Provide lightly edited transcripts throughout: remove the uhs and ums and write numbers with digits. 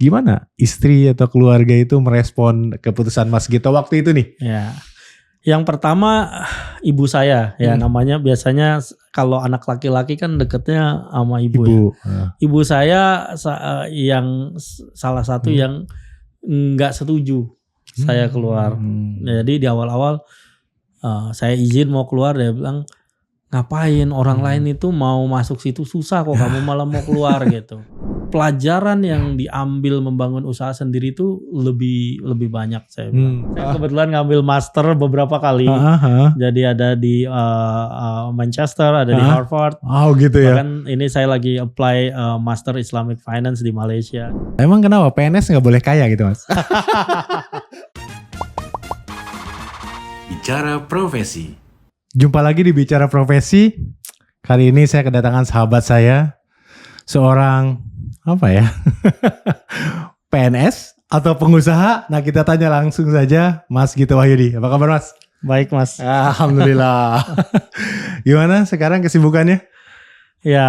Gimana istri atau keluarga itu merespon keputusan Mas Gito waktu itu nih? Ya. Yang pertama ibu saya ya, namanya biasanya kalau anak laki-laki kan deketnya sama ibu. Ya. Ibu saya yang salah satu yang nggak setuju saya keluar. Jadi di awal-awal saya izin mau keluar, dia bilang ngapain orang lain itu mau masuk situ susah kok, kamu malah mau keluar gitu. Pelajaran yang diambil membangun usaha sendiri itu lebih banyak saya bilang. Saya kebetulan ngambil master beberapa kali. Jadi ada di Manchester, ada di Harvard. Oh gitu ya. Bahkan ini saya lagi apply Master Islamic Finance di Malaysia. Emang kenapa PNS nggak boleh kaya gitu Mas? Bicara Profesi. Jumpa lagi di Bicara Profesi. Kali ini saya kedatangan sahabat saya, seorang PNS atau pengusaha. Nah kita tanya langsung saja Mas Gito Wahyudi. Apa kabar Mas? Baik Mas. Alhamdulillah. Gimana sekarang kesibukannya? Ya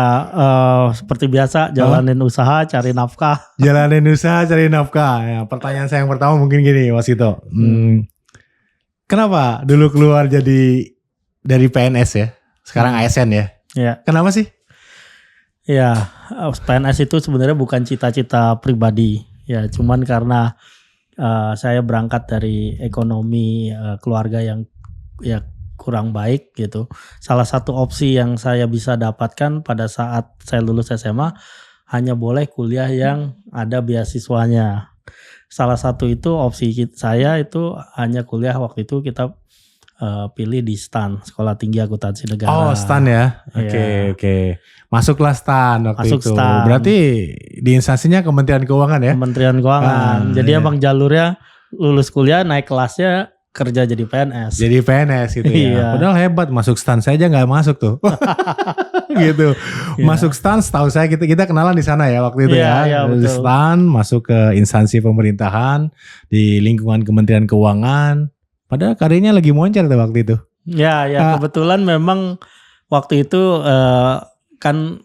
seperti biasa jalanin usaha cari nafkah. Jalanin usaha cari nafkah. Ya, pertanyaan saya yang pertama mungkin gini Mas Gito. Kenapa dulu keluar dari PNS ya? Sekarang ASN ya? Ya. Kenapa sih? Ya, PNS itu sebenarnya bukan cita-cita pribadi. Ya, cuman karena saya berangkat dari ekonomi keluarga yang ya kurang baik gitu. Salah satu opsi yang saya bisa dapatkan pada saat saya lulus SMA hanya boleh kuliah yang ada beasiswanya. Salah satu itu opsi saya itu hanya kuliah waktu itu kita pilih di STAN, Sekolah Tinggi Akuntansi Negara. Oh STAN ya, oke. Masuklah STAN waktu itu. STAN. Berarti di instansinya Kementerian Keuangan ya? Kementerian Keuangan. Jadi emang jalurnya lulus kuliah naik kelasnya kerja jadi PNS. Jadi PNS gitu ya. Iya. Padahal hebat masuk STAN, saya aja nggak masuk tuh. Gitu. Masuk STAN, setahu saya kita kenalan di sana ya waktu itu ya. Iya, STAN masuk ke instansi pemerintahan di lingkungan Kementerian Keuangan. Padahal karirnya lagi moncer tuh waktu itu. Ya kebetulan memang waktu itu kan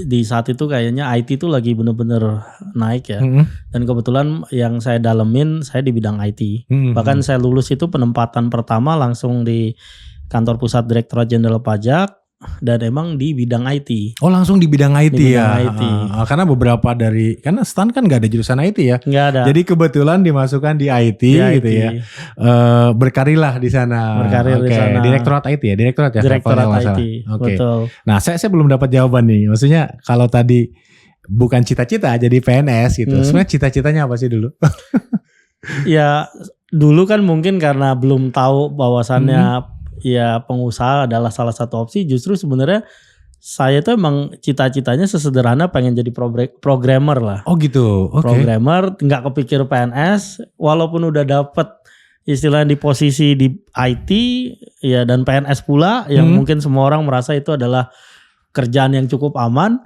di saat itu kayaknya IT itu lagi bener-bener naik ya. Dan kebetulan yang saya dalemin saya di bidang IT. Bahkan saya lulus itu penempatan pertama langsung di kantor pusat Direktorat Jenderal Pajak. Dan emang di bidang IT. Oh langsung di bidang IT di ya. Bidang IT. Karena beberapa karena STAN kan gak ada jurusan IT ya. Nggak ada. Jadi kebetulan dimasukkan di IT gitu ya. Berkarirlah di sana. Di sana. Direktorat IT ya, Direktorat IT. Oke. Betul. Nah saya belum dapat jawaban nih. Maksudnya kalau tadi bukan cita-cita jadi PNS gitu. Sebenarnya cita-citanya apa sih dulu? Ya dulu kan mungkin karena belum tahu bahwasannya ya pengusaha adalah salah satu opsi. Justru sebenarnya saya tuh emang cita-citanya sesederhana pengen jadi programmer lah. Oh gitu. Programmer, nggak kepikir PNS. Walaupun udah dapet istilahnya di posisi di IT ya dan PNS pula yang mungkin semua orang merasa itu adalah kerjaan yang cukup aman.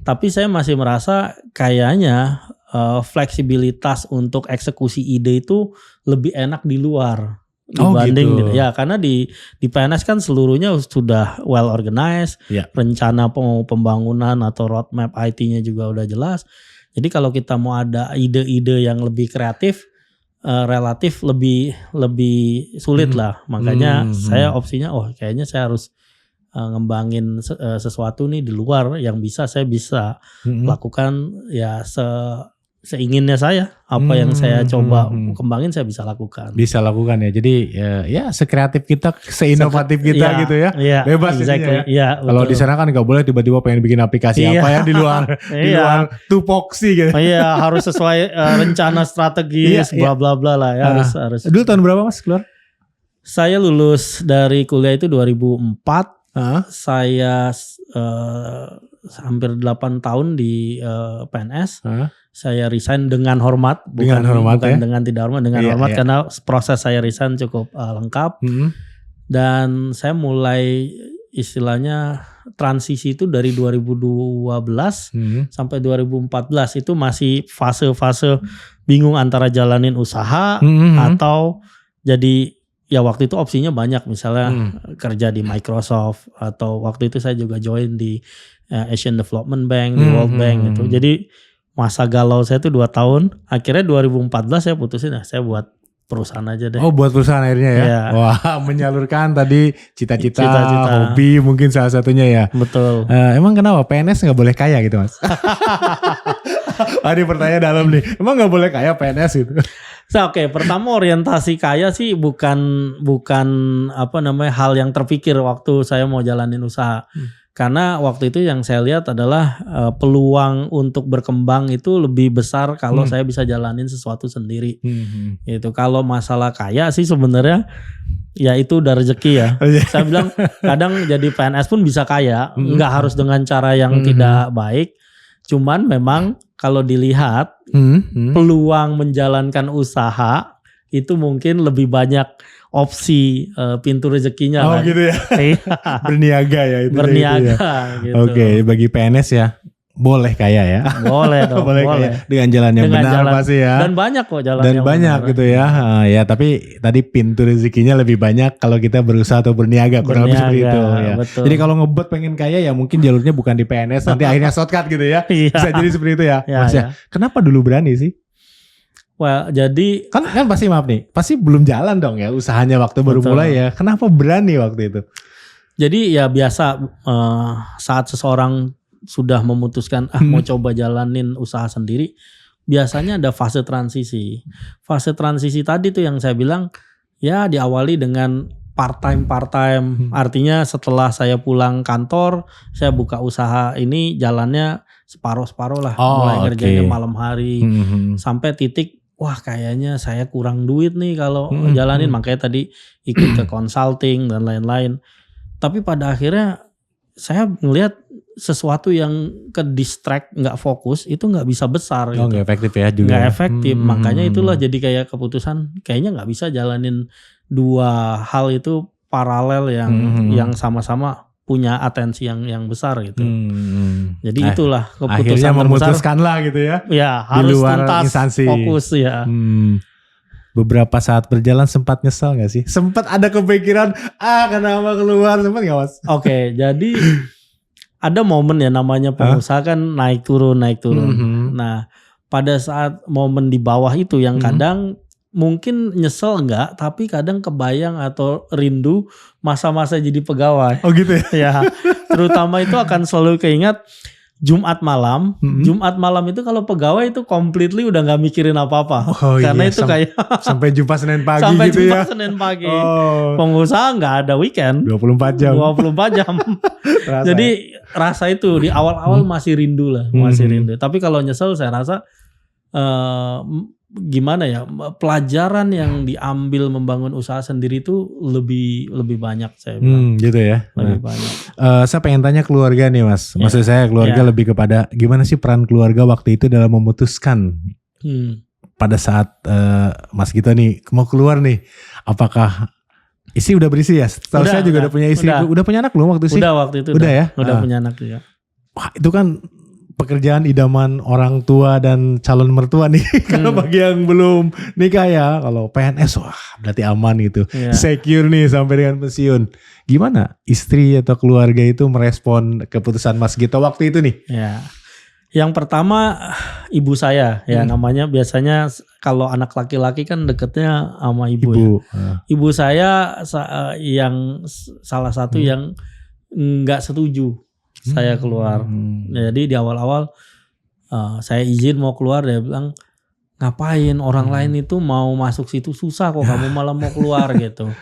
Tapi saya masih merasa kayaknya fleksibilitas untuk eksekusi ide itu lebih enak di luar. Dibanding gitu. Ya karena di PNS kan seluruhnya sudah well organized, rencana pembangunan atau roadmap IT-nya juga udah jelas. Jadi kalau kita mau ada ide-ide yang lebih kreatif, relatif lebih sulit lah. Makanya saya opsinya kayaknya saya harus ngembangin sesuatu nih di luar yang saya bisa lakukan ya seinginnya saya, apa yang saya coba kembangin saya bisa lakukan. Bisa lakukan ya. Jadi ya sekreatif kita, seinovatif kita gitu ya. Bebas exactly. Ya. Kalau di sana kan nggak boleh tiba-tiba pengen bikin aplikasi apa ya di luar di luar tupoksi gitu. Iya, harus sesuai rencana strategis bla bla bla lah ya, harus. Dulu tahun berapa Mas keluar? Saya lulus dari kuliah itu 2004. Saya hampir 8 tahun di PNS. Saya resign dengan hormat, bukan dengan tidak hormat, dengan hormat karena proses saya resign cukup lengkap. Dan saya mulai istilahnya transisi itu dari 2012 sampai 2014 itu masih fase-fase bingung antara jalanin usaha atau jadi ya waktu itu opsinya banyak, misalnya kerja di Microsoft atau waktu itu saya juga join di Asian Development Bank, di World Bank gitu. Jadi masa galau saya tuh 2 tahun. Akhirnya 2014 saya putusin saya buat perusahaan aja deh. Oh, buat perusahaan akhirnya ya. Iya. Wah, menyalurkan tadi cita-cita, Cita-cita. hobi mungkin salah satunya ya. Betul. Emang kenapa PNS nggak boleh kaya gitu Mas? Ini pertanyaan dalam nih. Emang nggak boleh kaya PNS gitu? Oke, pertama orientasi kaya sih bukan hal yang terpikir waktu saya mau jalanin usaha. Karena waktu itu yang saya lihat adalah peluang untuk berkembang itu lebih besar kalau saya bisa jalanin sesuatu sendiri. Gitu. Kalau masalah kaya sih sebenarnya ya itu udah rezeki ya. Saya bilang kadang jadi PNS pun bisa kaya, nggak harus dengan cara yang tidak baik. Cuman memang kalau dilihat peluang menjalankan usaha itu mungkin lebih banyak opsi pintu rezekinya. Oh kan? gitu ya. Berniaga ya itu. Berniaga gitu. Oke, bagi PNS ya boleh kaya ya. Boleh dong. boleh kaya dengan jalan yang benar pasti ya. Dan banyak kok jalan Dan yang banyak benar. gitu ya. Ya tapi tadi pintu rezekinya lebih banyak kalau kita berusaha atau berniaga kurang lebih seperti itu ya. Betul. Jadi kalau ngebet pengen kaya ya mungkin jalurnya bukan di PNS nanti akhirnya shortcut gitu ya. Iya. Bisa jadi seperti itu ya. Mas ya. Ya. Kenapa dulu berani sih? Well, jadi Kan pasti maaf nih, pasti belum jalan dong ya usahanya waktu baru Betul. mulai ya. Kenapa berani waktu itu? Jadi ya biasa saat seseorang sudah memutuskan mau coba jalanin usaha sendiri, biasanya ada fase transisi. Fase transisi tadi tuh yang saya bilang ya diawali dengan part time. Artinya setelah saya pulang kantor, saya buka usaha ini jalannya separuh-separuh lah. Mulai ngerjainnya malam hari sampai titik wah kayaknya saya kurang duit nih kalau jalanin, makanya tadi ikut ke consulting dan lain-lain. Tapi pada akhirnya saya ngelihat sesuatu yang ke distract, nggak fokus itu nggak bisa besar. Oh gitu. nggak efektif ya juga. Nggak efektif, makanya itulah jadi kayak keputusan kayaknya nggak bisa jalanin dua hal itu paralel yang sama-sama punya atensi yang besar gitu. Jadi itulah keputusan akhirnya terbesar. memutuskan lah gitu ya. Ya harus luar tuntas instansi. fokus ya. Beberapa saat berjalan sempat nyesel gak sih? Sempat ada kepikiran kenapa keluar, sempat gak Mas? Oke, jadi ada momen ya namanya pengusaha kan naik turun. Nah pada saat momen di bawah itu yang kadang mungkin nyesel enggak, tapi kadang kebayang atau rindu masa-masa jadi pegawai. Oh gitu ya? Ya, terutama itu akan selalu keingat Jumat malam. Jumat malam itu kalau pegawai itu completely udah nggak mikirin apa-apa. Oh, karena iya, itu kayak sampai jumpa Senin pagi sampai gitu jumpa ya? Senin pagi. Oh, Pengusaha nggak ada weekend. 24 jam. 24 jam. Rasa Jadi ya? rasa itu di awal-awal masih rindu lah, masih rindu. Tapi kalau nyesel saya rasa gimana ya, pelajaran yang diambil membangun usaha sendiri itu lebih banyak saya bilang. Gitu ya. Lebih banyak. Saya pengen tanya keluarga nih Mas. Maksud saya keluarga lebih kepada gimana sih peran keluarga waktu itu dalam memutuskan pada saat Mas Gito nih mau keluar nih, apakah istri udah berisi ya? Tahu saya juga udah punya istri, udah punya anak belum waktu itu? Udah waktu itu. Udah ya? Udah punya anak juga. Wah itu kan pekerjaan idaman orang tua dan calon mertua nih. Kalau bagi yang belum nikah ya, kalau PNS wah berarti aman gitu. Secure nih sampai dengan pensiun. Gimana istri atau keluarga itu merespon keputusan Mas Gito waktu itu nih? Ya. Yang pertama ibu saya ya, namanya biasanya kalau anak laki-laki kan deketnya sama ibu. Ya. Ibu saya yang salah satu yang nggak setuju saya keluar. Jadi di awal-awal saya izin mau keluar, dia bilang ngapain orang lain itu mau masuk situ susah kok, kamu malah mau keluar gitu.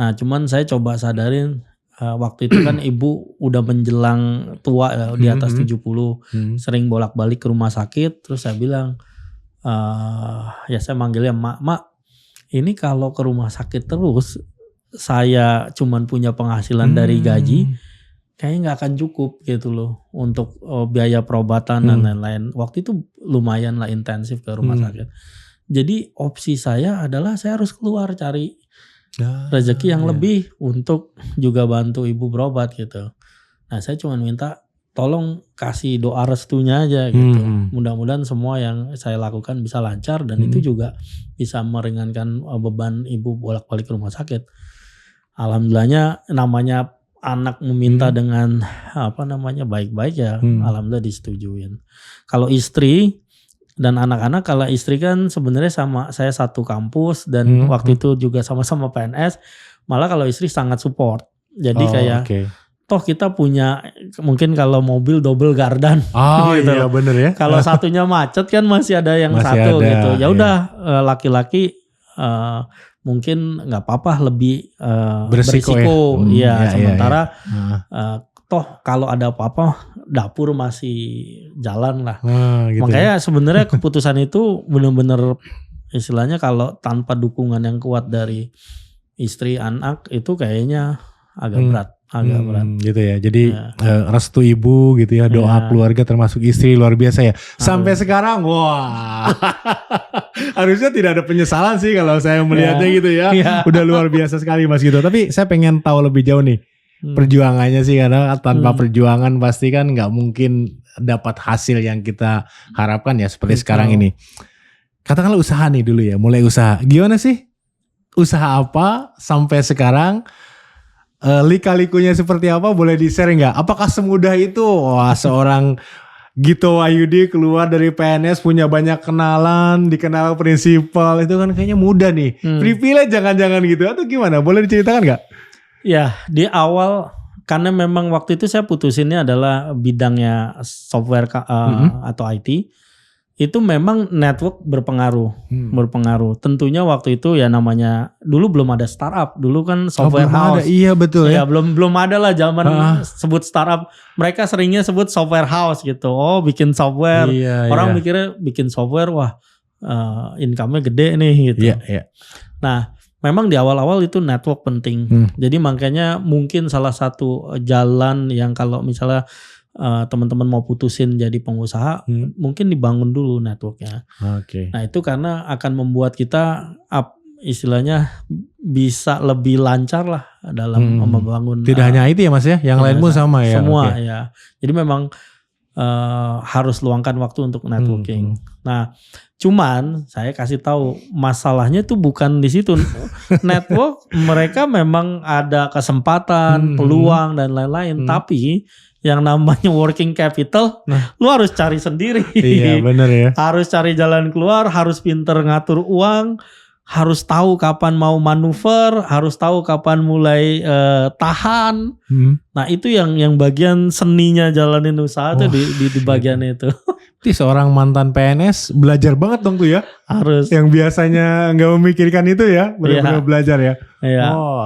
Nah cuman saya coba sadarin waktu itu kan ibu udah menjelang tua ya, di atas 70, sering bolak-balik ke rumah sakit. Terus saya bilang ya saya manggilnya mak, ini kalau ke rumah sakit terus saya cuman punya penghasilan dari gaji, kayaknya nggak akan cukup gitu loh untuk biaya perobatan dan lain-lain. Waktu itu lumayan lah intensif ke rumah sakit. Jadi opsi saya adalah saya harus keluar cari rezeki yang lebih untuk juga bantu ibu berobat gitu. Nah saya cuma minta tolong kasih doa restunya aja gitu. Mudah-mudahan semua yang saya lakukan bisa lancar dan itu juga bisa meringankan beban ibu bolak-balik ke rumah sakit. Alhamdulillahnya namanya anak meminta dengan baik-baik ya, alhamdulillah disetujuin. Kalau istri dan anak-anak, kalau istri kan sebenarnya sama saya satu kampus dan waktu itu juga sama-sama PNS. Malah kalau istri sangat support. Jadi toh kita punya mungkin kalau mobil double gardan. Gitu. Iya bener ya. Kalau satunya macet kan masih ada yang satu gitu. Ya udah laki-laki mungkin nggak apa-apa lebih berisiko. Iya, sementara toh kalau ada apa-apa dapur masih jalan lah. Gitu. Makanya sebenarnya keputusan itu benar-benar istilahnya kalau tanpa dukungan yang kuat dari istri, anak itu kayaknya agak berat. Gitu ya. Jadi restu ibu gitu ya, doa keluarga termasuk istri luar biasa ya. Sampai sekarang wah. Harusnya tidak ada penyesalan sih kalau saya melihatnya gitu ya. Udah luar biasa sekali Mas gitu. Tapi saya pengen tahu lebih jauh nih perjuangannya sih, karena tanpa perjuangan pasti kan nggak mungkin dapat hasil yang kita harapkan ya seperti sekarang ini. Katakanlah usaha nih dulu ya, mulai usaha. Gimana sih? Usaha apa sampai sekarang? Lika-likunya seperti apa, boleh di-share nggak? Apakah semudah itu? Wah, seorang Gito Wahyudi keluar dari PNS punya banyak kenalan, dikenal prinsipal, itu kan kayaknya mudah nih. Privilege jangan-jangan gitu atau gimana? Boleh diceritakan nggak? Ya, di awal karena memang waktu itu saya putusinnya adalah bidangnya software atau IT. Itu memang network berpengaruh. Tentunya waktu itu ya namanya dulu belum ada startup, dulu kan software house. Iya betul ya. Belum ada lah zaman sebut startup. Mereka seringnya sebut software house gitu. Oh, bikin software. Orang mikirnya bikin software, wah income-nya gede nih gitu. Iya. Nah, memang di awal-awal itu network penting. Jadi makanya mungkin salah satu jalan yang kalau misalnya teman-teman mau putusin jadi pengusaha, mungkin dibangun dulu networknya. Nah itu karena akan membuat kita istilahnya bisa lebih lancar lah dalam membangun. Tidak hanya IT ya Mas ya, yang lain pun sama ya. Semua ya. Jadi memang harus luangkan waktu untuk networking. Nah, cuman saya kasih tahu masalahnya tuh bukan di situ. Network mereka memang ada kesempatan, peluang dan lain-lain, tapi yang namanya working capital, lu harus cari sendiri. Iya benar ya. Harus cari jalan keluar, harus pinter ngatur uang, harus tahu kapan mau manuver, harus tahu kapan mulai tahan. Nah itu yang bagian seninya jalanin usaha tuh di bagian itu. Jadi seorang mantan PNS belajar banget dong tuh ya. Harus. Yang biasanya nggak memikirkan itu ya, benar-benar belajar ya.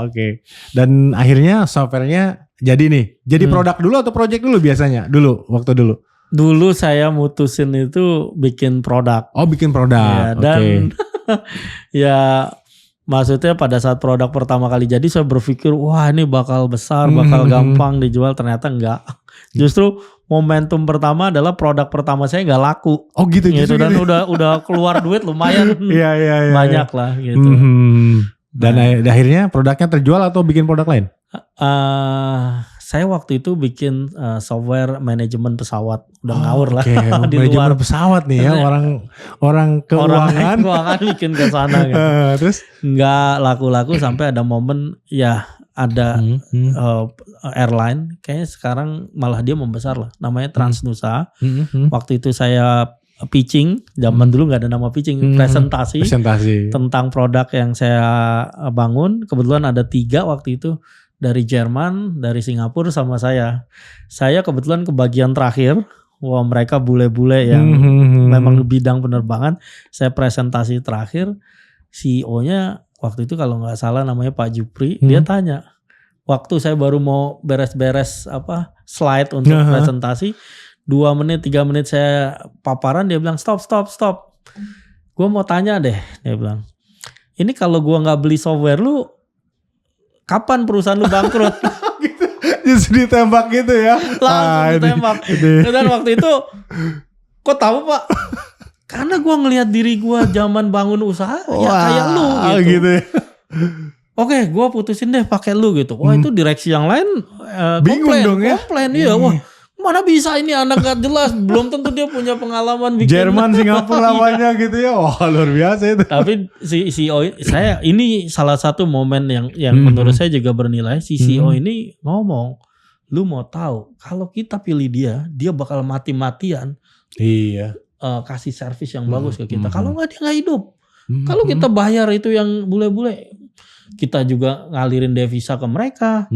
Oke. Dan akhirnya softwarenya jadi nih. Jadi produk dulu atau project dulu biasanya? Waktu dulu. Dulu saya mutusin itu bikin produk. Oh, bikin produk. Dan ya maksudnya pada saat produk pertama kali jadi saya berpikir wah ini bakal besar, bakal gampang dijual, ternyata enggak. Justru momentum pertama adalah produk pertama saya nggak laku. Oh gitu. Dan udah keluar duit lumayan. Banyak lah gitu. Dan akhirnya produknya terjual atau bikin produk lain? Saya waktu itu bikin software manajemen pesawat, udah ngawur lah. Di manajemen pesawat nih ya, orang keuangan. Keuangan bikin ke sana gitu. Terus nggak laku-laku sampai ada momen ya ada airline, kayaknya sekarang malah dia membesar lah, namanya Transnusa. Waktu itu saya pitching, zaman dulu nggak ada nama pitching, presentasi tentang produk yang saya bangun. Kebetulan ada 3 waktu itu, dari Jerman, dari Singapura sama saya. Saya kebetulan ke bagian terakhir. Wah mereka bule-bule yang memang bidang penerbangan. Saya presentasi terakhir. CEO-nya waktu itu kalau nggak salah namanya Pak Jupri. Dia tanya. Waktu saya baru mau beres-beres slide untuk presentasi. 2 menit, 3 menit saya paparan. Dia bilang stop. Gue mau tanya deh. Dia bilang. Ini kalau gue nggak beli software lu, kapan perusahaan lu bangkrut? Gitu. Justru ditembak gitu ya. Langsung ditembak. Dan waktu itu kok tahu Pak? Karena gue ngelihat diri gue zaman bangun usaha ya kayak lu gitu. Oke, gue putusin deh pakai lu gitu. Wah itu direksi yang lain bingung dong ya. Komplain iya. Wah Mana bisa ini anak gak jelas, belum tentu dia punya pengalaman bikin. Jerman, Singapura lamanya gitu ya. Wah, luar biasa itu. Tapi si CEO saya ini salah satu momen yang menurut saya juga bernilai. Si CEO ini ngomong, lu mau tahu kalau kita pilih dia bakal mati-matian. Iya. Kasih servis yang bagus ke kita. Kalau nggak dia nggak hidup. Kalau kita bayar itu yang bule-bule, kita juga ngalirin devisa ke mereka.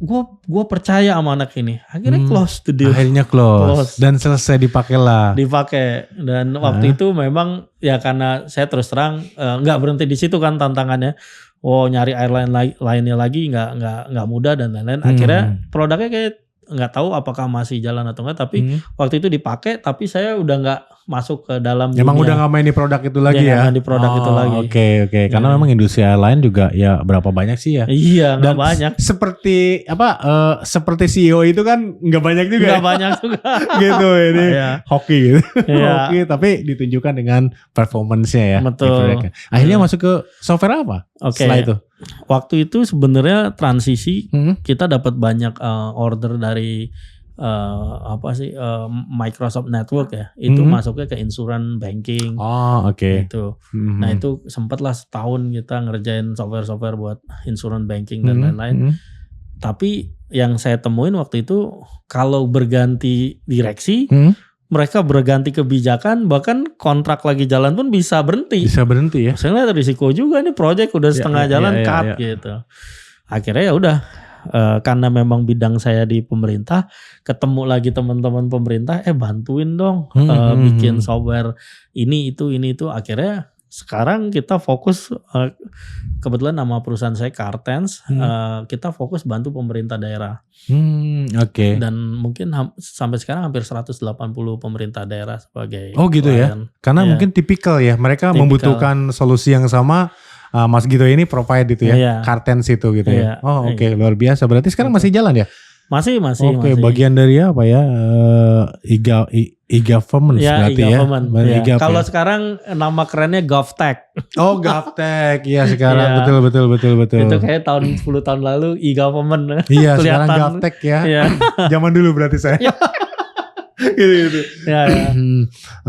Gue percaya sama anak ini. Akhirnya close the deal. Akhirnya close. Dan selesai dipakai lah. Dipakai. Dan waktu itu memang ya karena saya terus terang nggak berhenti di situ kan tantangannya. Oh, nyari airline lainnya lagi nggak mudah dan lain-lain. Akhirnya produknya kayak nggak tahu apakah masih jalan atau enggak. Tapi waktu itu dipakai. Tapi saya udah nggak masuk ke dalam. Emang udah nggak main di produk itu lagi ya? Di produk itu lagi. Oke. Karena memang industri airline juga ya berapa banyak sih ya? Iya, nggak banyak. Seperti seperti CEO itu kan nggak banyak juga. Nggak banyak juga. Gitu ini hoki gitu. Iya. Hoki tapi ditunjukkan dengan performance-nya ya. Betul. Akhirnya masuk ke software apa? Setelah itu. Waktu itu sebenarnya transisi kita dapat banyak order dari Microsoft Network ya. Itu masuknya ke insurance banking. Oh, oke. Gitu. Nah, itu sempatlah setahun kita ngerjain software buat insurance banking dan lain-lain. Tapi yang saya temuin waktu itu kalau berganti direksi, mereka berganti kebijakan, bahkan kontrak lagi jalan pun bisa berhenti. Bisa berhenti ya. Saya lihat risiko juga nih, project udah setengah jalan cut gitu. Akhirnya ya udah, karena memang bidang saya di pemerintah, ketemu lagi teman-teman pemerintah, bantuin dong bikin software ini itu. Akhirnya sekarang kita fokus, kebetulan nama perusahaan saya Cartens, kita fokus bantu pemerintah daerah. Oke. Dan mungkin sampai sekarang hampir 180 pemerintah daerah sebagai gitu klien. Ya. Karena mungkin tipikal ya, mereka membutuhkan solusi yang sama. Mas Gito ini provide itu ya, Cartens itu gitu ya. Oke. Luar biasa. Berarti sekarang masih jalan ya? Masih. Oke, bagian dari apa ya? E-government berarti e-government. Ya. Kalau sekarang nama kerennya GovTech. Oh, GovTech. Iya, sekarang betul. Itu kayak 10 tahun lalu e-government. Iya, sekarang GovTech ya. Zaman dulu berarti saya. gitu. Ya.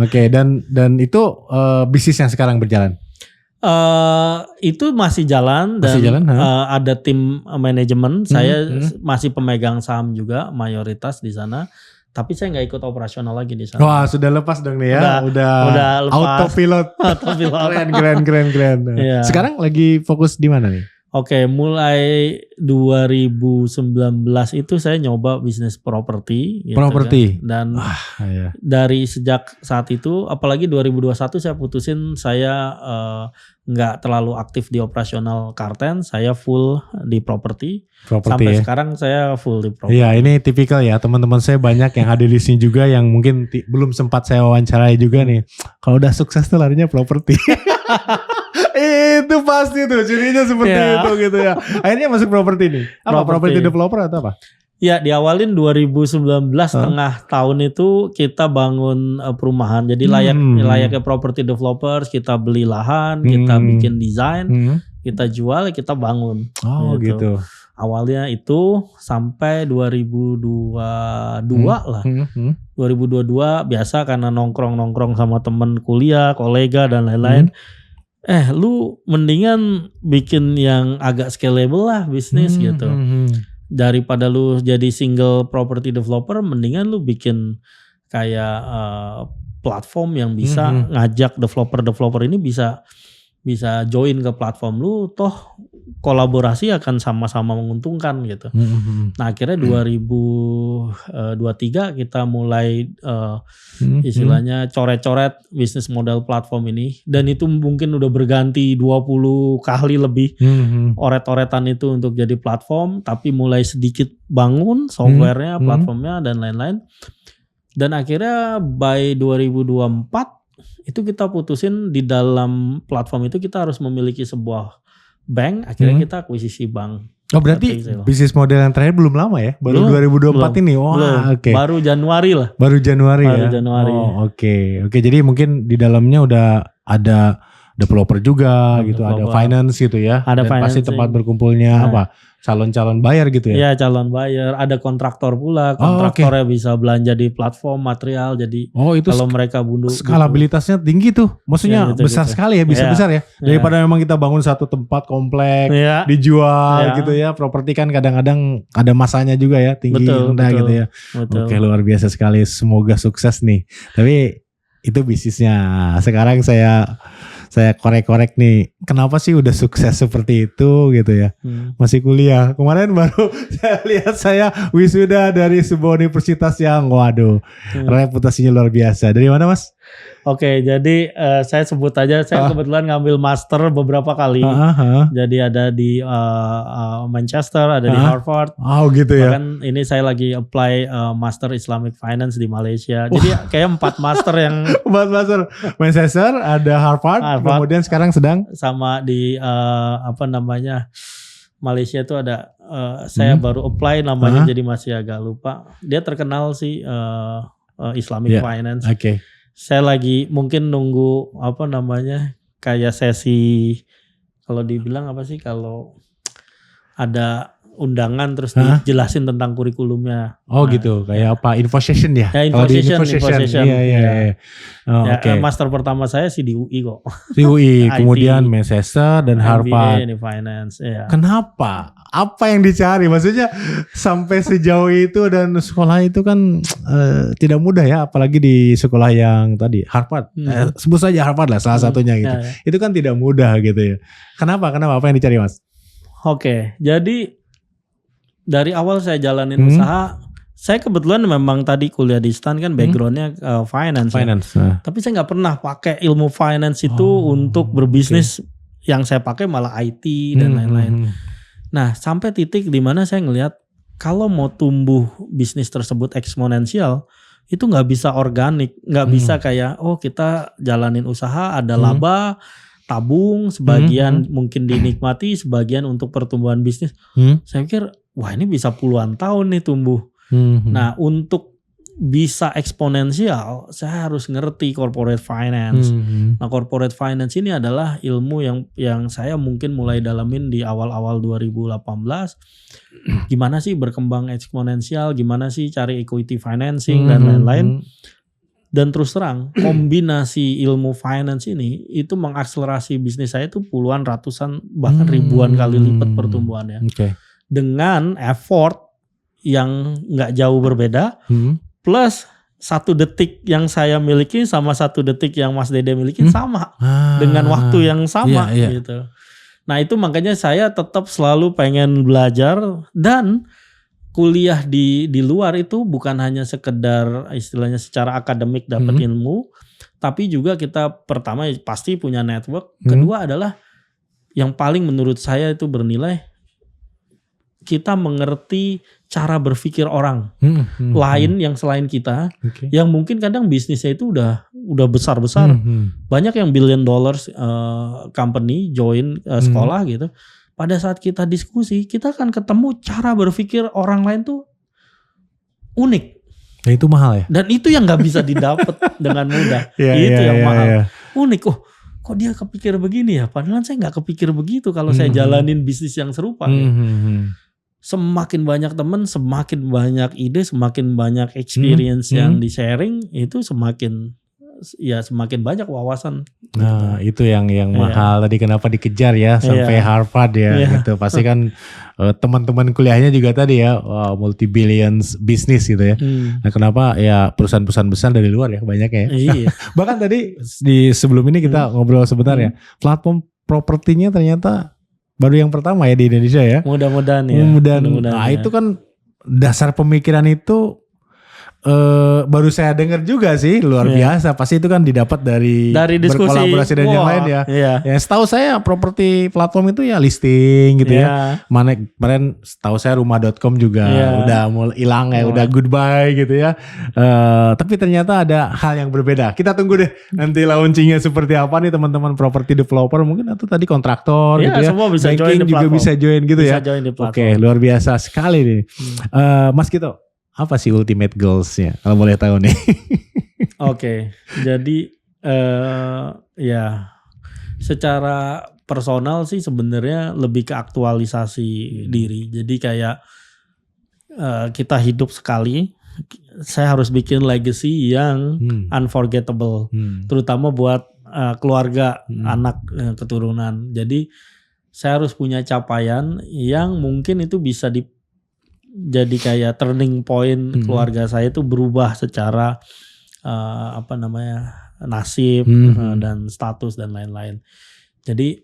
Oke, dan itu bisnis yang sekarang berjalan. Itu masih jalan dan ada tim manajemen. Saya masih pemegang saham juga mayoritas di sana. Tapi saya nggak ikut operasional lagi di sana. Wah, sudah lepas dong nih ya. Udah lepas. Autopilot. Keren. Yeah. Sekarang lagi fokus di mana nih? Oke, mulai 2019 itu saya nyoba bisnis properti. Gitu properti. Kan. Dan dari sejak saat itu, apalagi 2021 saya putusin saya nggak terlalu aktif di operasional Cartens, saya full di properti. Sampai sekarang saya full di properti. Iya, ini tipikal ya, teman-teman saya banyak yang hadir di sini juga yang mungkin belum sempat saya wawancarai juga nih. Kalau udah sukses tuh larinya properti. Itu pasti tuh cirinya seperti itu gitu ya. Akhirnya masuk properti nih. Apa property developer atau apa? Ya, diawalin 2019 tengah tahun itu kita bangun perumahan. Jadi layaknya property developers, kita beli lahan, kita bikin desain, kita jual, kita bangun. Oh, gitu. Awalnya itu sampai 2022 lah. 2022 biasa karena nongkrong sama temen kuliah, kolega dan lain-lain. Lu mendingan bikin yang agak scalable lah bisnis gitu. Daripada lu jadi single property developer, mendingan lu bikin kayak platform yang bisa ngajak developer ini bisa join ke platform lu, toh kolaborasi akan sama-sama menguntungkan gitu. Nah, akhirnya 2023 kita mulai istilahnya coret-coret bisnis model platform ini, dan itu mungkin udah berganti 20 kali lebih oret-oretan itu untuk jadi platform, tapi mulai sedikit bangun softwarenya, platformnya dan lain-lain. Dan akhirnya by 2024 itu kita putusin di dalam platform itu kita harus memiliki sebuah bank. Akhirnya kita akuisisi bank. Oh, berarti bisnis model yang terakhir belum lama ya? Baru 2024 ini. Wah, oke. Baru Januari lah. Baru Januari. Oh, oke. Jadi mungkin di dalamnya udah ada developer juga gitu, ada finance gitu ya. Ada dan pasti tempat berkumpulnya calon-calon buyer gitu ya. Iya, calon buyer, ada kontraktor pula. Kontraktornya bisa belanja di platform material. Jadi itu kalau mereka skalabilitasnya tinggi tuh. Maksudnya besar sekali ya, bisa besar ya. Daripada memang kita bangun satu tempat komplek, dijual gitu ya. Properti kan kadang-kadang ada masanya juga ya, tinggi rendah gitu ya. Oke, luar biasa sekali. Semoga sukses nih. Tapi itu bisnisnya. Sekarang saya korek-korek nih, kenapa sih udah sukses seperti itu gitu ya, masih kuliah. Kemarin baru saya lihat saya wisuda dari sebuah universitas yang waduh, reputasinya luar biasa. Dari mana Mas? Oke, jadi saya sebut aja, saya kebetulan ngambil master beberapa kali. Jadi ada di Manchester, ada di Harvard. Gitu ya. Bahkan ini saya lagi apply Master Islamic Finance di Malaysia. Jadi kayak 4 master yang 4 master. Manchester, ada Harvard, kemudian sekarang sedang sama di Malaysia itu ada saya baru apply namanya, jadi masih agak lupa. Dia terkenal sih Islamic Finance. Oke. Saya lagi mungkin nunggu kayak sesi, kalau dibilang apa sih, kalau ada undangan terus dijelasin tentang kurikulumnya. Gitu, kayak apa? Info session ya? Info session. Iya. Oke. Master pertama saya sih di UI kok. Di UI, kemudian Manchester dan Harvard. MBA di finance. Ya. Kenapa? Apa yang dicari? Maksudnya sampai sejauh itu, dan sekolah itu kan tidak mudah ya, apalagi di sekolah yang tadi Harvard. Sebut saja Harvard lah salah satunya gitu. Itu kan tidak mudah gitu ya. Kenapa? Apa yang dicari Mas? Oke, jadi dari awal saya jalanin usaha, saya kebetulan memang tadi kuliah di STAN kan backgroundnya finance. Tapi saya nggak pernah pakai ilmu finance itu untuk berbisnis. Yang saya pakai malah IT dan lain-lain. Nah, sampai titik di mana saya ngelihat kalau mau tumbuh bisnis tersebut eksponensial, itu nggak bisa organik, nggak bisa kayak kita jalanin usaha ada laba, tabung, sebagian mungkin dinikmati, sebagian untuk pertumbuhan bisnis. Saya pikir wah ini bisa puluhan tahun nih tumbuh. Nah, untuk bisa eksponensial saya harus ngerti corporate finance. Nah, corporate finance ini adalah ilmu yang saya mungkin mulai dalamin di awal-awal 2018. Gimana sih berkembang eksponensial, gimana sih cari equity financing dan lain-lain. Dan terus terang kombinasi ilmu finance ini itu mengakselerasi bisnis saya itu puluhan, ratusan, bahkan ribuan kali lipat pertumbuhannya. Dengan effort yang gak jauh berbeda, plus 1 detik yang saya miliki sama 1 detik yang Mas Dede miliki sama. Dengan waktu yang sama gitu. Nah, itu makanya saya tetap selalu pengen belajar, dan kuliah di luar itu bukan hanya sekedar istilahnya secara akademik dapat ilmu, tapi juga kita pertama pasti punya network, kedua adalah yang paling menurut saya itu bernilai, kita mengerti cara berpikir orang lain yang selain kita, yang mungkin kadang bisnisnya itu udah besar-besar, banyak yang billion dollars company join sekolah gitu. Pada saat kita diskusi, kita akan ketemu cara berpikir orang lain tuh unik. Nah, itu mahal ya? Dan itu yang gak bisa didapat dengan mudah. Itu yang mahal. Unik. Kok dia kepikir begini ya? Padahal saya gak kepikir begitu kalau saya jalanin bisnis yang serupa. Semakin banyak teman, semakin banyak ide, semakin banyak experience yang di-sharing, itu semakin banyak wawasan. Nah, itu yang mahal tadi, kenapa dikejar ya sampai Harvard ya gitu. Pasti kan teman-teman kuliahnya juga tadi ya multi-billions bisnis gitu ya. Nah, kenapa ya perusahaan-perusahaan besar dari luar ya banyak ya. Bahkan tadi di sebelum ini kita ngobrol sebentar ya. Platform propertinya ternyata baru yang pertama ya di Indonesia ya. Mudah-mudahan ya. Nah, itu kan dasar pemikiran itu baru saya dengar juga sih, luar biasa. Pasti itu kan didapat dari diskusi, berkolaborasi dan yang lain ya. Ya, setahu saya properti platform itu ya listing gitu ya. Mana kemarin setahu saya rumah.com juga udah mulai hilang ya, udah goodbye gitu ya. Tapi ternyata ada hal yang berbeda. Kita tunggu deh nanti launchingnya seperti apa nih teman-teman properti developer mungkin, atau tadi kontraktor gitu ya. Semua bisa banking join di juga bisa join gitu ya. Oke, luar biasa sekali nih. Mas Kito, apa sih ultimate goals-nya kalau boleh tahu nih? Oke, jadi secara personal sih sebenarnya lebih ke aktualisasi diri. Jadi kayak kita hidup sekali, saya harus bikin legacy yang unforgettable, terutama buat keluarga, anak, keturunan. Jadi saya harus punya capaian yang mungkin itu bisa jadi kayak turning point keluarga saya itu berubah secara nasib dan status dan lain-lain. Jadi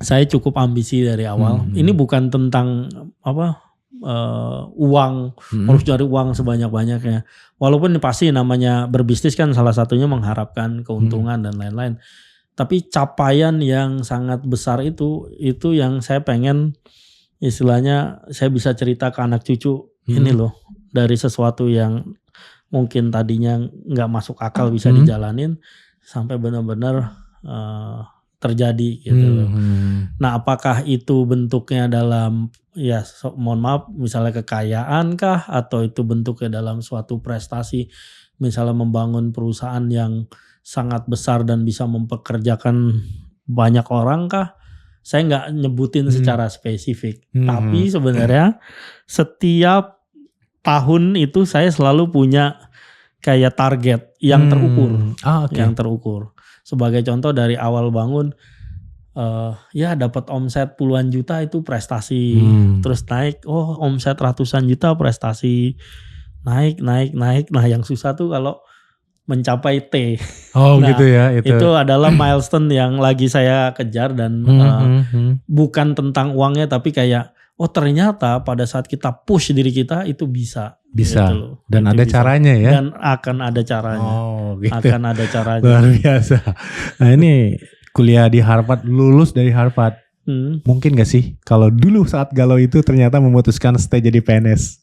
saya cukup ambisi dari awal. Ini bukan tentang uang, harus cari uang sebanyak-banyaknya. Walaupun pasti namanya berbisnis kan salah satunya mengharapkan keuntungan dan lain-lain. Tapi capaian yang sangat besar itu yang saya pengen, istilahnya saya bisa cerita ke anak cucu, ini loh dari sesuatu yang mungkin tadinya nggak masuk akal bisa dijalanin sampai benar-benar terjadi gitu loh. Nah, apakah itu bentuknya dalam mohon maaf misalnya kekayaan kah, atau itu bentuknya dalam suatu prestasi misalnya membangun perusahaan yang sangat besar dan bisa mempekerjakan banyak orang kah? Saya nggak nyebutin secara spesifik. Tapi sebenarnya setiap tahun itu saya selalu punya kayak target yang terukur. Yang terukur. Sebagai contoh dari awal bangun, dapat omset puluhan juta itu prestasi. Terus naik, omset ratusan juta prestasi. Naik. Nah yang susah tuh kalau mencapai T. Gitu ya. Itu adalah milestone yang lagi saya kejar dan bukan tentang uangnya, tapi kayak ternyata pada saat kita push diri kita itu bisa gitu. Dan itu ada bisa. Caranya ya. Dan akan ada caranya. Gitu. Akan ada caranya. Luar biasa. Nah ini kuliah di Harvard, lulus dari Harvard. Mungkin gak sih kalau dulu saat galau itu ternyata memutuskan stay jadi PNS?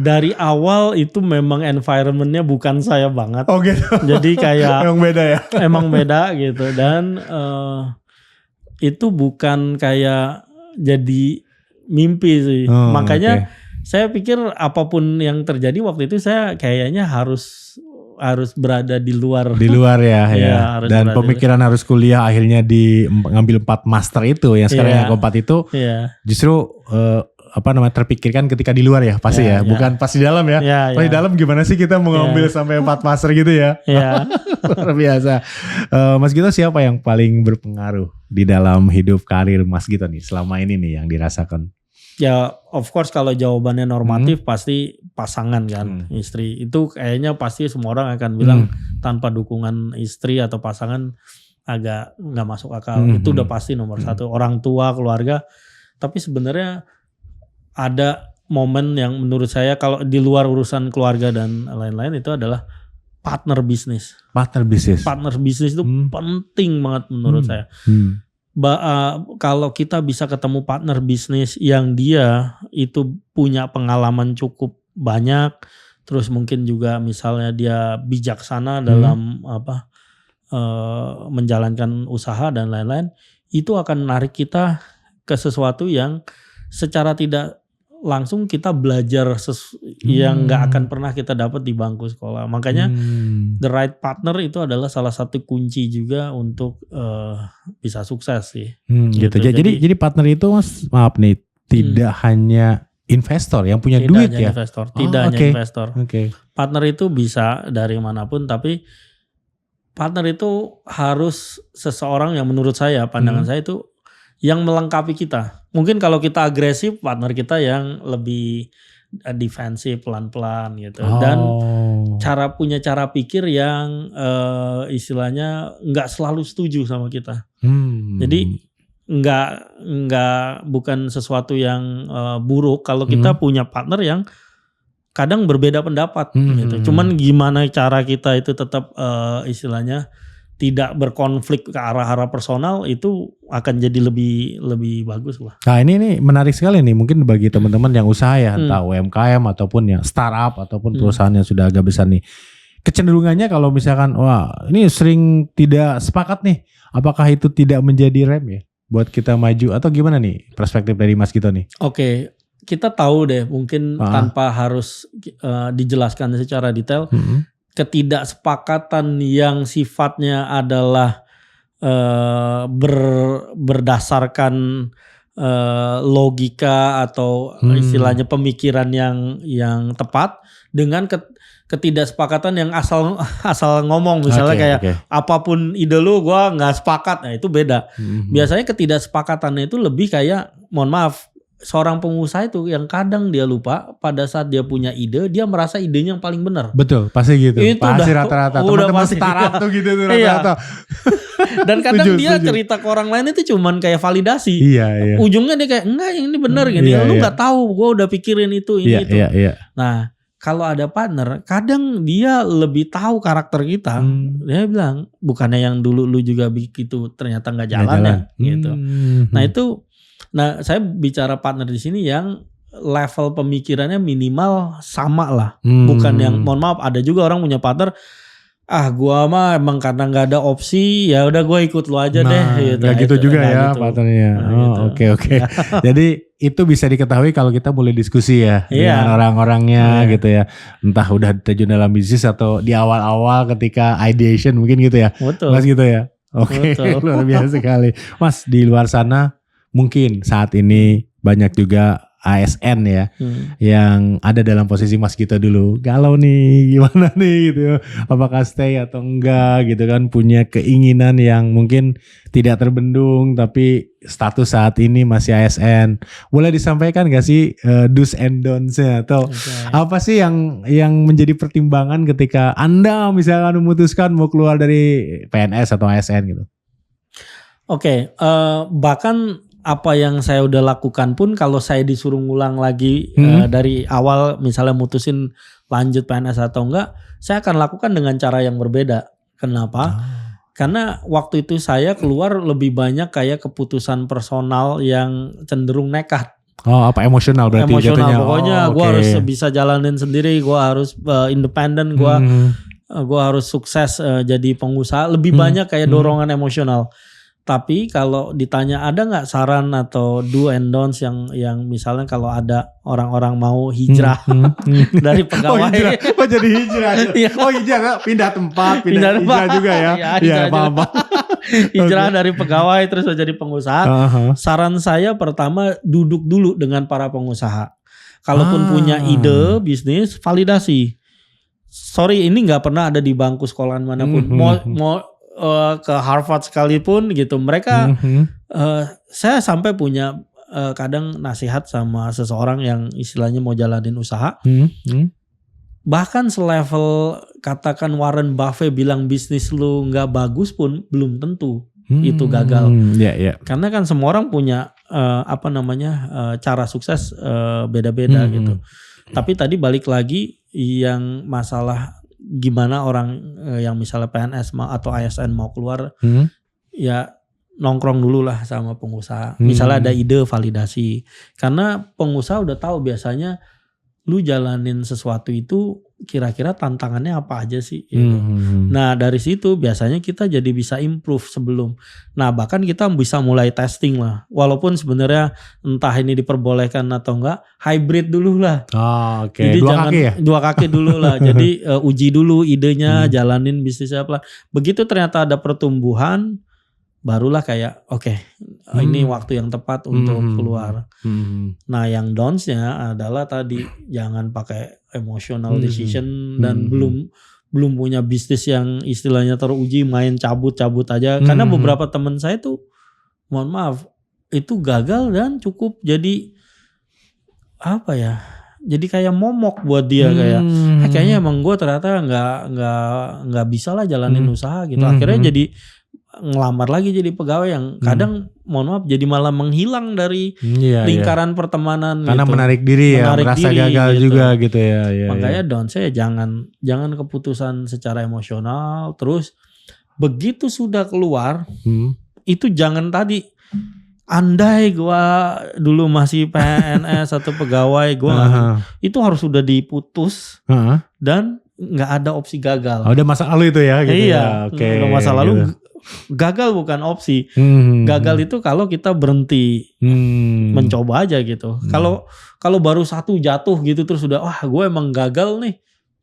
Dari awal itu memang environmentnya bukan saya banget. Gitu. Jadi kayak emang beda ya. Emang beda gitu. Dan itu bukan kayak jadi mimpi sih. Makanya saya pikir apapun yang terjadi waktu itu saya kayaknya harus berada di luar. Di luar ya. Dan pemikiran harus kuliah akhirnya ngambil 4 master itu yang sekarang yang keempat itu justru terpikirkan ketika di luar ya pasti bukan pas di dalam ya. Pas di dalam gimana sih kita mau ngambil sampai 4 master gitu ya. Luar biasa. Mas Gito, siapa yang paling berpengaruh di dalam hidup karir Mas Gito nih selama ini nih yang dirasakan? Ya of course kalau jawabannya normatif pasti pasangan kan, istri. Itu kayaknya pasti semua orang akan bilang tanpa dukungan istri atau pasangan agak nggak masuk akal. Itu udah pasti nomor satu. Orang tua, keluarga. Tapi sebenarnya ada momen yang menurut saya kalau di luar urusan keluarga dan lain-lain itu adalah partner bisnis. Partner bisnis itu penting banget menurut saya. Kalau kita bisa ketemu partner bisnis yang dia itu punya pengalaman cukup banyak, terus mungkin juga misalnya dia bijaksana dalam menjalankan usaha dan lain-lain, itu akan menarik kita ke sesuatu yang secara tidak langsung kita belajar yang gak akan pernah kita dapat di bangku sekolah. Makanya the right partner itu adalah salah satu kunci juga untuk bisa sukses sih. Gitu. Jadi partner itu Mas, maaf nih, tidak hanya investor yang punya duit ya? Tidak hanya investor. Partner itu bisa dari manapun, tapi partner itu harus seseorang yang menurut saya, pandangan saya itu yang melengkapi kita. Mungkin kalau kita agresif, partner kita yang lebih defensif, pelan-pelan gitu. Dan punya cara pikir yang istilahnya nggak selalu setuju sama kita. Jadi bukan sesuatu yang buruk kalau kita punya partner yang kadang berbeda pendapat gitu. Cuman gimana cara kita itu tetap istilahnya tidak berkonflik ke arah-arah personal, itu akan jadi lebih bagus lah. Nah ini menarik sekali nih, mungkin bagi teman-teman yang usaha ya, entah UMKM ataupun yang startup ataupun perusahaan yang sudah agak besar nih. Kecenderungannya kalau misalkan ini sering tidak sepakat nih, apakah itu tidak menjadi rem ya buat kita maju atau gimana nih perspektif dari Mas Gito nih? Oke, kita tahu deh mungkin tanpa harus dijelaskan secara detail. ketidaksepakatan yang sifatnya adalah berdasarkan logika atau istilahnya pemikiran yang tepat dengan ketidaksepakatan yang asal ngomong, misalnya kayak apapun ide lu gue nggak sepakat, nah itu beda. Biasanya ketidaksepakatannya itu lebih kayak, mohon maaf, seorang pengusaha itu yang kadang dia lupa pada saat dia punya ide, dia merasa idenya yang paling benar. Betul, pasti gitu. Itu pasti rata-rata teman-teman startup tuh gitu tuh rata-rata. Dan kadang dia cerita ke orang lain itu cuman kayak validasi. Iya. Ujungnya dia kayak enggak, ini benar gini. Lu nggak tahu, gue udah pikirin itu ini itu. Iya. Nah, kalau ada partner, kadang dia lebih tahu karakter kita. Dia bilang, bukannya yang dulu lu juga begitu ternyata nggak jalan ya, gitu. Nah, saya bicara partner di sini yang level pemikirannya minimal sama lah. Bukan yang, mohon maaf, ada juga orang punya partner, gua mah emang karena nggak ada opsi, ya udah gua ikut lu aja deh. Gitu. Gak gitu juga ya partnernya. Oke. Jadi itu bisa diketahui kalau kita boleh diskusi ya dengan orang-orangnya gitu ya. Entah udah terjun dalam bisnis atau di awal-awal ketika ideation mungkin gitu ya. Betul. Mas gitu ya. Oke. Luar biasa sekali. Mas, di luar sana mungkin saat ini banyak juga ASN ya yang ada dalam posisi Mas Gito dulu. Galau nih, gimana nih gitu. Apakah stay atau enggak gitu kan, punya keinginan yang mungkin tidak terbendung tapi status saat ini masih ASN. Boleh disampaikan gak sih do's and don'ts-nya atau apa sih yang menjadi pertimbangan ketika Anda misalkan memutuskan mau keluar dari PNS atau ASN gitu? Oke, bahkan apa yang saya udah lakukan pun kalau saya disuruh ngulang lagi dari awal, misalnya mutusin lanjut PNS atau enggak, saya akan lakukan dengan cara yang berbeda. Kenapa? Karena waktu itu saya keluar lebih banyak kayak keputusan personal yang cenderung nekat. Oh, apa emosional berarti? Emosional, pokoknya gue harus bisa jalanin sendiri, gue harus independen, gue harus sukses jadi pengusaha. Lebih banyak kayak dorongan emosional. Tapi kalau ditanya ada nggak saran atau do and don'ts yang misalnya kalau ada orang-orang mau hijrah dari pegawai. Oh jadi hijrah. Hijrah pindah tempat, pindah juga ya. Iya, apa-apa. Hijrah dari pegawai terus jadi pengusaha. Saran saya pertama, duduk dulu dengan para pengusaha. Kalaupun punya ide bisnis, validasi. Sorry, ini nggak pernah ada di bangku sekolahan manapun. Mau ke Harvard sekalipun gitu, mereka saya sampai punya kadang nasihat sama seseorang yang istilahnya mau jalanin usaha, bahkan selevel katakan Warren Buffett bilang bisnis lu nggak bagus pun belum tentu itu gagal. Karena kan semua orang punya cara sukses beda-beda gitu. Tapi tadi balik lagi yang masalah gimana orang yang misalnya PNS atau ASN mau keluar, ya nongkrong dulu lah sama pengusaha. Misalnya ada ide, validasi. Karena pengusaha udah tahu biasanya lu jalanin sesuatu itu kira-kira tantangannya apa aja sih. Nah dari situ biasanya kita jadi bisa improve sebelum. Nah bahkan kita bisa mulai testing lah. Walaupun sebenarnya entah ini diperbolehkan atau enggak, hybrid dulu lah. Jadi dua kaki dulu lah. Jadi uji dulu idenya, jalanin bisnisnya pelan. Begitu ternyata ada pertumbuhan, barulah kayak ini waktu yang tepat untuk keluar. Nah yang downs-nya adalah tadi jangan pakai emotional decision dan belum punya bisnis yang istilahnya teruji, main cabut-cabut aja. Karena beberapa teman saya tuh, mohon maaf, itu gagal dan cukup jadi jadi kayak momok buat dia, kayaknya emang gue ternyata nggak bisa lah jalanin usaha gitu. Akhirnya jadi ngelamar lagi jadi pegawai yang kadang mohon maaf jadi malah menghilang dari lingkaran pertemanan karena gitu. menarik diri merasa gagal gitu. Juga gitu ya. Makanya saya jangan keputusan secara emosional, terus begitu sudah keluar itu jangan tadi andai gua dulu masih PNS atau pegawai gua itu harus sudah diputus dan nggak ada opsi gagal. Udah masa lalu itu ya gitu. Udah masa lalu gitu. Gagal bukan opsi. Gagal itu kalau kita berhenti mencoba aja gitu. Kalau baru satu jatuh gitu terus udah gue emang gagal nih,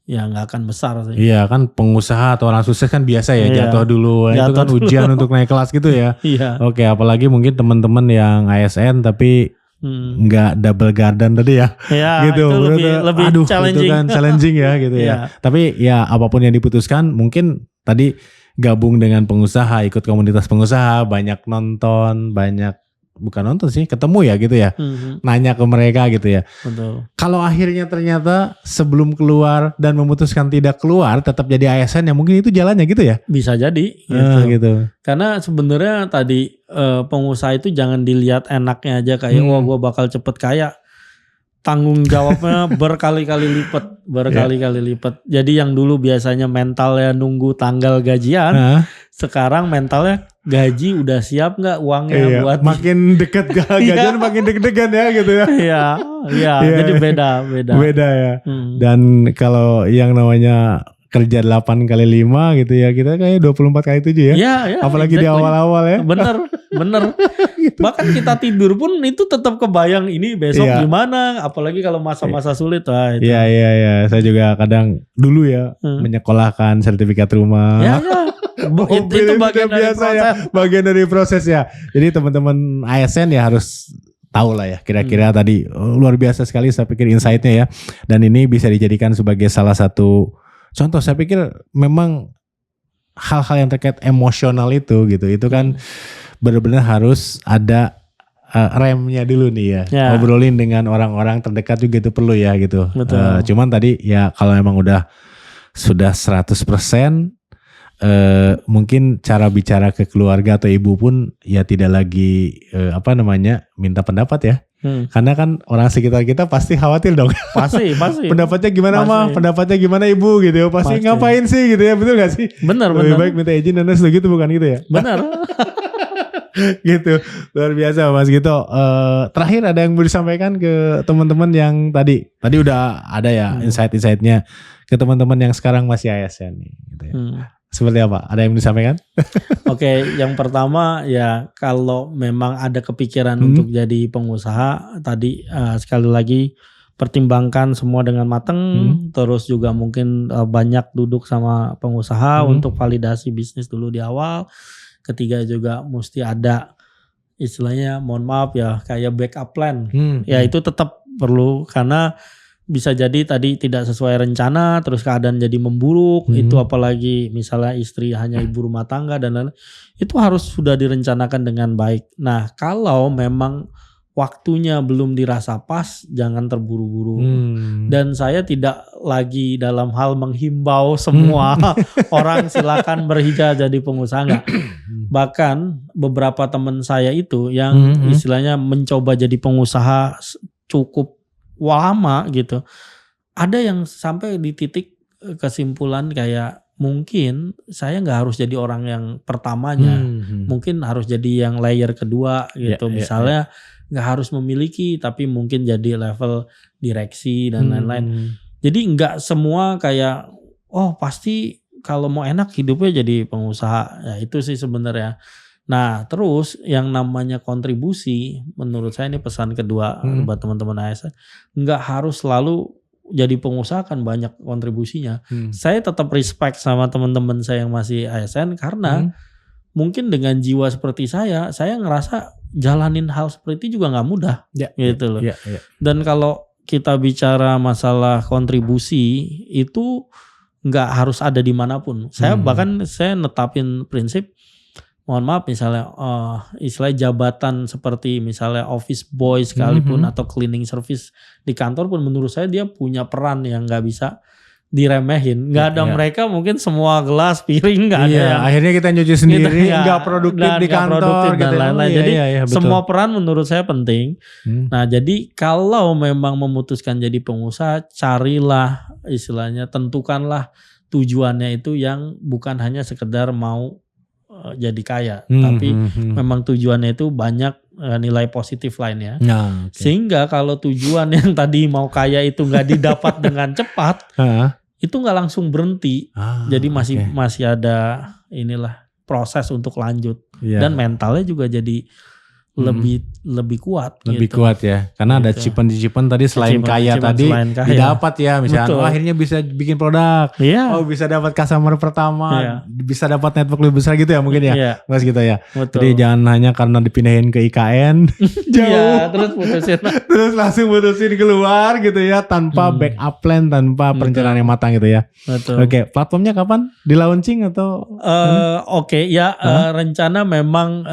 ya nggak akan besar sih. Iya kan pengusaha atau orang sukses kan biasa ya jatuh dulu. Itu kan ujian untuk naik kelas gitu ya. Iya. Oke, apalagi mungkin teman-teman yang ASN tapi nggak double garden tadi ya. Ya gitu. itu lebih aduh, challenging. itu kan challenging ya gitu ya. Tapi ya apapun yang diputuskan mungkin tadi gabung dengan pengusaha, ikut komunitas pengusaha, banyak nonton, bukan nonton sih, ketemu ya gitu ya. Nanya ke mereka gitu ya. Betul. Kalau akhirnya ternyata sebelum keluar dan memutuskan tidak keluar tetap jadi ASN ya mungkin itu jalannya gitu ya. Bisa jadi gitu. Karena sebenarnya tadi pengusaha itu jangan dilihat enaknya aja kayak wah gue bakal cepet kaya. Tanggung jawabnya berkali-kali lipat. Jadi yang dulu biasanya mentalnya nunggu tanggal gajian, sekarang mentalnya gaji udah siap nggak uangnya buat makin dekat gajian makin deg-degan ya gitu ya. Iya. Jadi beda. Beda ya. Dan kalau yang namanya kerja 8 kali 5 gitu ya, kita kayak 24 kali 7 ya. Iya. Apalagi di awal-awal ya. Bener. Gitu. Bahkan kita tidur pun itu tetap kebayang ini besok gimana, apalagi kalau masa-masa sulit. Iya. Saya juga kadang dulu ya menyekolahkan sertifikat rumah. Ya. itu bagian dari proses. Ya, bagian dari proses ya. Jadi teman-teman ASN ya harus tahu lah ya kira-kira tadi luar biasa sekali saya pikir insight-nya ya. Dan ini bisa dijadikan sebagai salah satu contoh. Saya pikir memang hal-hal yang terkait emosional itu kan benar-benar harus ada remnya dulu nih ya. Ngobrolin dengan orang-orang terdekat juga itu perlu ya gitu. Cuman tadi ya kalau memang sudah 100% mungkin cara bicara ke keluarga atau ibu pun ya tidak lagi minta pendapat ya. Karena kan orang sekitar kita pasti khawatir dong. Pasti. Pendapatnya gimana mah? Pendapatnya gimana ibu gitu ya? Pasti ngapain sih gitu ya? Betul gak sih? Benar. Lebih baik minta izin dan gitu bukan gitu ya? Benar. Gitu. Luar biasa Mas Gito. Terakhir ada yang mau disampaikan ke teman-teman yang tadi udah ada ya insight-insightnya ke teman-teman yang sekarang masih ASN nih gitu ya. Seperti apa? Ada yang disampaikan? Oke, yang pertama ya kalau memang ada kepikiran untuk jadi pengusaha tadi sekali lagi pertimbangkan semua dengan matang, terus juga mungkin banyak duduk sama pengusaha untuk validasi bisnis dulu di awal. Ketiga juga mesti ada istilahnya mohon maaf ya kayak backup plan. Ya itu tetap perlu karena bisa jadi tadi tidak sesuai rencana terus keadaan jadi memburuk itu apalagi misalnya istri hanya ibu rumah tangga dan lain-lain itu harus sudah direncanakan dengan baik. Nah kalau memang waktunya belum dirasa pas jangan terburu-buru dan saya tidak lagi dalam hal menghimbau semua orang silakan berhijrah jadi pengusaha enggak. Bahkan beberapa teman saya itu yang istilahnya mencoba jadi pengusaha cukup lama gitu. Ada yang sampai di titik kesimpulan kayak mungkin saya nggak harus jadi orang yang pertamanya. Mungkin harus jadi yang layer kedua gitu. Misalnya nggak harus memiliki tapi mungkin jadi level direksi dan lain-lain. Jadi nggak semua kayak pasti kalau mau enak hidupnya jadi pengusaha. Ya itu sih sebenarnya. Nah terus yang namanya kontribusi menurut saya ini pesan kedua buat teman-teman ASN nggak harus selalu jadi pengusaha kan banyak kontribusinya. Saya tetap respect sama teman-teman saya yang masih ASN karena mungkin dengan jiwa seperti saya ngerasa jalanin hal seperti itu juga nggak mudah gitu loh. Dan kalau kita bicara masalah kontribusi itu nggak harus ada dimanapun. Saya bahkan saya netapin prinsip mohon maaf misalnya istilah jabatan seperti misalnya office boy sekalipun atau cleaning service di kantor pun menurut saya dia punya peran yang nggak bisa diremehin. Nggak ada mereka mungkin semua gelas piring nggak ada. Akhirnya kita nyuci sendiri nggak produktif di kantor gitu, dan lain-lain. Jadi semua peran menurut saya penting. Nah jadi kalau memang memutuskan jadi pengusaha carilah istilahnya tentukanlah tujuannya itu yang bukan hanya sekedar mau jadi kaya, tapi memang tujuannya itu banyak nilai positif lainnya. Sehingga kalau tujuan yang tadi mau kaya itu nggak didapat dengan cepat, itu nggak langsung berhenti. Jadi masih ada inilah proses untuk lanjut dan mentalnya juga jadi lebih kuat. Lebih gitu. kuat ya, karena ada cipen tadi selain kaya tadi didapat ya, misalnya akhirnya bisa bikin produk, bisa dapat customer pertama, bisa dapat network lebih besar gitu ya mungkin ya, mas gitu ya. Betul. Jadi jangan hanya karena dipindahin ke IKN jauh, terus putusin, terus langsung putusin keluar gitu ya, tanpa backup plan, tanpa perencanaan yang matang gitu ya. Betul. Oke, platformnya kapan di launching atau? Rencana memang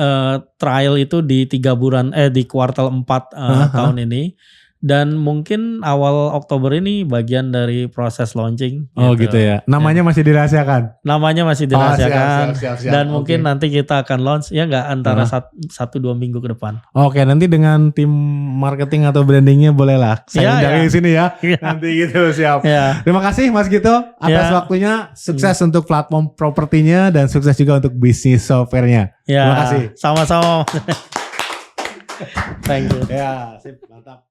trial itu di di kuartal 4 tahun ini, dan mungkin awal Oktober ini bagian dari proses launching. Oh gitu ya. Namanya masih dirahasiakan. Namanya masih dirahasiakan. Siap. Dan mungkin nanti kita akan launch antara 1-2 minggu ke depan. Oke, nanti dengan tim marketing atau brandingnya bolehlah saya undang di sini ya. Nanti gitu, siap. Terima kasih Mas Gito atas waktunya. Sukses untuk platform propertinya dan sukses juga untuk bisnis softwarenya. Terima kasih. Sama-sama. Thank you. Ya, sip, mantap.